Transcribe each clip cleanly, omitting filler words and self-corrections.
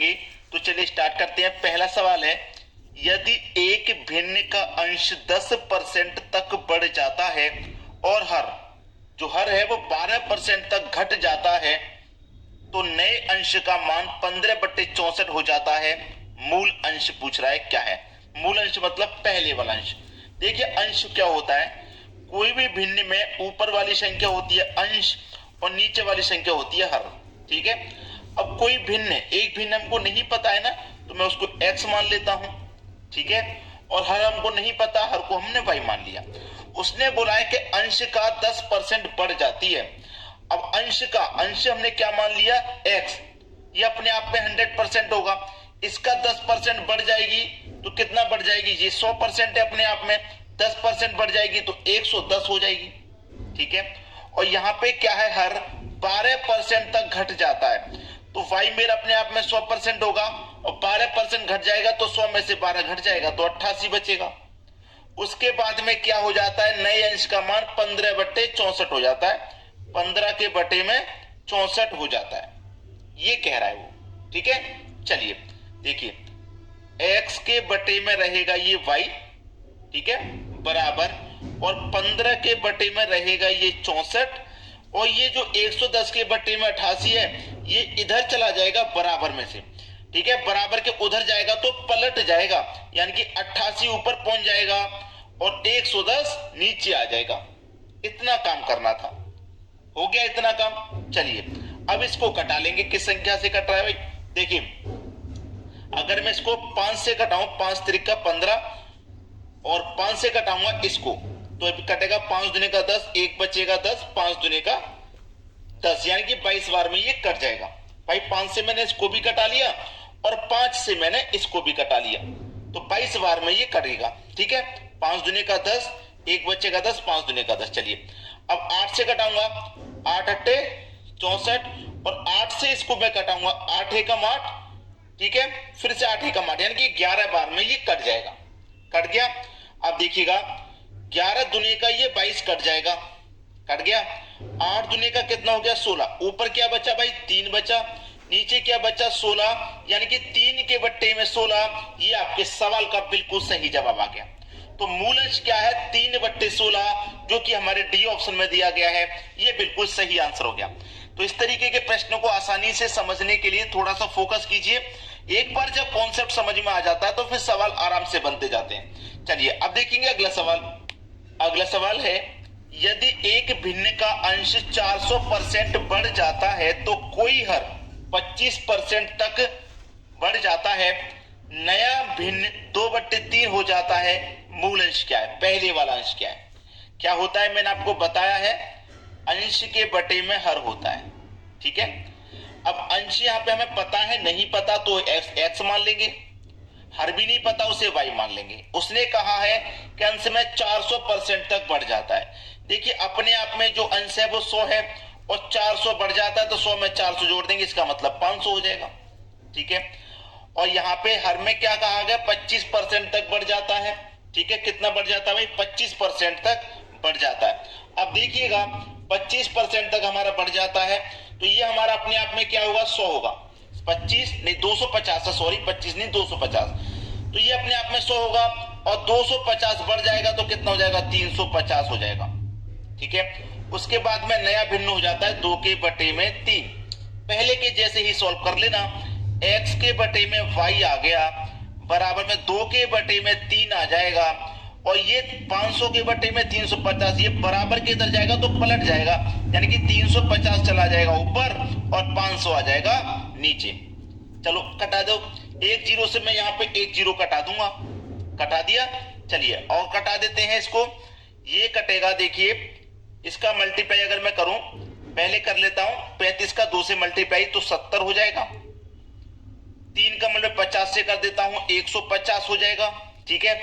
देखेंगे। तो चलिए स्टार्ट करते हैं। पहला सवाल है, यदि एक भिन्न का अंश 10% तक बढ़ जाता है और हर है वो 12% तक घट जाता है तो नए अंश का मान 15/64 हो जाता है। मूल अंश पूछ रहा है क्या है। मूल अंश मतलब पहले वाला अंश। देखिए अंश क्या होता है, कोई भी भिन्न में ऊपर वाली संख्या होती है अंश और नीचे वाली संख्या होती है हर। ठीक है, अब कोई भिन्न, एक भिन्न हमको नहीं पता है ना, तो मैं उसको x मान लेता हूं। ठीक है, और हर हमको नहीं पता, हर को हमने y मान लिया। उसने बोला है कि अंश का 10% बढ़ जाती है। अब अंश हमने क्या मान लिया, x, ये अपने आप में 100% होगा। इसका 10% बढ़ जाएगी तो कितना बढ़ जाएगी, ये 100% है अपने आप में, 10% बढ़ जाएगी तो 110 हो जाएगी। ठीक है, और यहाँ पे क्या है, हर 12% तक घट जाता है तो y मेरा अपने आप में 100% होगा और 12% घट जाएगा तो 100 में से 12 घट जाएगा तो 88 बचेगा। उसके बाद में क्या हो जाता है, नए अंश का मान 15/64 हो जाता है, 15 के बटे में 64 हो जाता है, ये कह रहा है वो। ठीक है, चलिए देखिए, x के बटे में रहेगा ये y, ठीक है, बराबर, और 15 के बटे में रहेगा ये 64, और ये जो 110 के बटे में 88 है ये इधर चला जाएगा बराबर में से। ठीक है, बराबर के उधर जाएगा तो पलट जाएगा, यानी कि 88 ऊपर पहुंच जाएगा और 110 नीचे आ जाएगा। इतना काम करना था, हो गया इतना काम। चलिए अब इसको कटा लेंगे। किस संख्या से कट रहा है भाई, देखिए अगर मैं इसको 5 से कटाऊं, 5 त्रिका 15, और 5 से कटाऊंगा इसको तो कटेगा 5 दूनी का 10, एक बचेगा 10, 5 दूनी का 10, यानी कि 22 बार में ये कट जाएगा। भाई 5 से मैंने इसको भी कटा लिया और 5 से मैंने इसको भी कटा लिया तो 22 बार में ये कटेगा। ठीक है, 5 दूनी का 10, एक बचेगा 10, 5 दूनी का 10। चलिए अब 8 से कटाऊंगा, 8 अट्ठे 64, और 8 से इसको मैं कटाऊंगा, 8 एकम 8, ठीक है, फिर से 8 एकम 8, यानी कि 11 बार में ये कट जाएगा। कट गया। अब देखिएगा 11 दूनी का ये 22 कट जाएगा, कट गया। 8 दूनी का कितना हो गया, 16, ऊपर क्या बचा भाई, 3 बचा, नीचे क्या बचा, 16, यानी कि 3 के बट्टे में 16। ये आपके सवाल का बिल्कुल सही जवाब आ गया। तो मूल अंश क्या है, 3/16, जो कि हमारे डी ऑप्शन में दिया गया है, ये बिल्कुल सही आंसर हो गया। तो इस तरीके के प्रश्नों को आसानी से समझने के लिए थोड़ा सा फोकस कीजिए। एक बार जब कॉन्सेप्ट समझ में आ जाता है तो फिर सवाल आराम से बनते जाते हैं। चलिए अब देखेंगे अगला सवाल। अगला सवाल है, यदि एक भिन्न का अंश 400% बढ़ जाता है तो कोई हर 25% तक बढ़ जाता है, नया भिन्न 2/3 हो जाता है। मूल अंश क्या है, पहले वाला अंश क्या है। क्या होता है, मैंने आपको बताया है, अंश के बटे में हर होता है। ठीक है, अब अंश यहाँ पे हमें पता है, नहीं पता तो x मान लेंगे, हर भी नहीं पता उसे y मान लेंगे। उसने कहा है कि अंश में 400% तक बढ़ जाता है। देखिए अपने आप में जो अंश है वो 100 है और 400 बढ़ जाता है तो 100 में 400 जोड़ देंगे, इसका मतलब 500 हो जाएगा। ठीक है, और यहाँ पे हर में क्या कहा गया, 25% तक बढ़ जाता है। ठीक है, कितना बढ़ जाता है भाई, 25% तक बढ़ जाता है। अब देखिएगा 25% तक हमारा बढ़ जाता है तो ये हमारा अपने आप में क्या होगा, 100 होगा, 25 नहीं 250, सॉरी 25 नहीं 250, तो ये अपने आप में 100 होगा, और 250 बढ़ जाएगा तो कितना हो जाएगा, 350 हो जाएगा। ठीक है, उसके बाद में नया भिन्न हो जाता है 2 के बटे में 3। पहले के जैसे ही सॉल्व कर लेना, x के बटे में y आ गया, बराबर में 2 के बटे में 3 आ जाएगा, और ये 500 के बटे में 350, ये बराबर के इधर जाएगा तो पलट जाएगा, यानी कि 350 चला जाएगा ऊपर और 500 आ जाएगा नीचे। चलो कटा दो, एक जीरो से मैं यहाँ पे एक जीरो कटा दूंगा, कटा दिया। चलिए और कटा देते हैं इसको, ये कटेगा, देखिए इसका मल्टीप्लाई अगर मैं करूं, पहले कर लेता हूं, 35 का 2 से मल्टीप्लाई तो 70 हो जाएगा, 3 का मतलब 50 से कर देता हूं 150 हो जाएगा। ठीक है,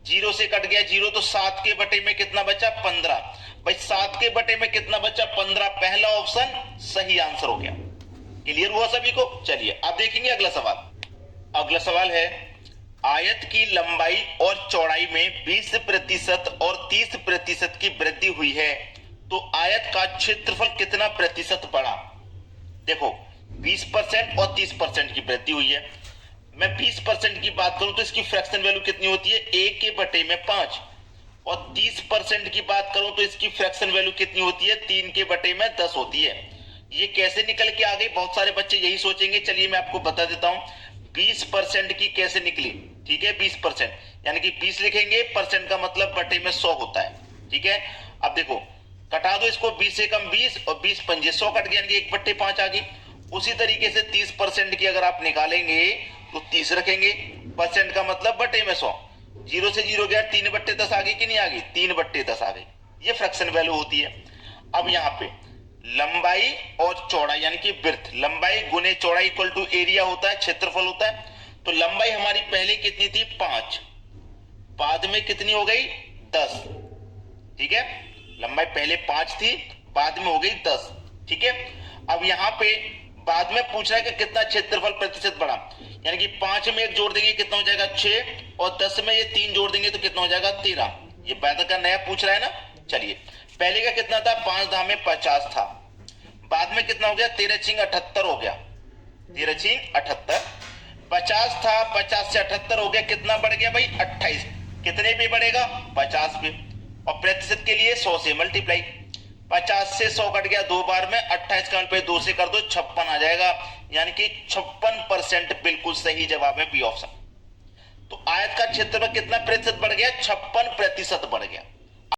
जीरो से कट गया जीरो, तो 7 के बटे में कितना बचा, 15। भाई 7 के बटे में कितना बचा, 15। पहला ऑप्शन सही आंसर हो गया। क्लियर हुआ सभी को। चलिए अब देखेंगे अगला सवाल। अगला सवाल है, आयत की लंबाई और चौड़ाई में 20% और 30% की वृद्धि हुई है तो आयत का क्षेत्रफल कितना प्रतिशत बढ़ा। देखो 20% और 30% की वृद्धि हुई है। मैं 20% की बात करूं तो इसकी फ्रैक्शन वैल्यू कितनी होती है, 1/5। और 30% की बात करूं तो इसकी फ्रैक्शन वैल्यू कितनी होती है, 3/10 होती है। ये कैसे निकल के आ गई, बहुत सारे बच्चे यही सोचेंगे, चलिए मैं आपको बता देता हूं 20% की कैसे निकली। ठीक है, 20% यानी कि 20 लिखेंगे, परसेंट का मतलब बटे में 100 होता है। ठीक है, अब देखो कटा दो इसको, 20 से कम 20 और 20 पंजे 100 कट गया, यानी कि 1/5 आ गई। उसी तरीके से 30% की अगर आप निकालेंगे तो 30 रखेंगे, परसेंट का मतलब बटे में 100, 0 से 0 गया, 3/10 आ गई कि नहीं आ गई, 3/10 आ गई। ये फ्रैक्शन वैल्यू होती है। अब यहाँ पे लंबाई और चौड़ाई यानी कि विड्थ, लंबाई गुने चौड़ाई इक्वल टू एरिया होता है, क्षेत्रफल होता है। तो लंबाई हमारी पहले कितनी थी, 5, बाद में कितनी हो गई, 10। ठीक है, लंबाई पहले 5 थी, बाद में हो गई 10। ठीक है, अब यहाँ पे बाद में पूछ रहा है कि कितना क्षेत्रफल प्रतिशत बढ़ा, यानी कि 5 में 1 जोड़ देंगे कितना हो जाएगा 6, और 10 में ये 3 जोड़ देंगे तो कितना हो जाएगा 13। ये बाद का नया पूछ रहा है ना। चलिए पहले का कितना था, 5 धा में 50 था, बाद में कितना हो गया, 13 छिंग 78 हो गया, 13 छिंग 78। 50 था, 50 से 78 हो गया, कितना बढ़ गया भाई 28। कितने पे बढ़ेगा, 50 पे। और प्रतिशत के लिए 100 से मल्टीप्लाई, 50 से 100 कट गया 2 बार में, 28 का पे 2 से कर दो 56 आ जाएगा, यानी कि 56% बिल्कुल सही जवाब है बी ऑप्शन। तो आयत का क्षेत्रफल कितना प्रतिशत बढ़ गया, 56% बढ़ गया।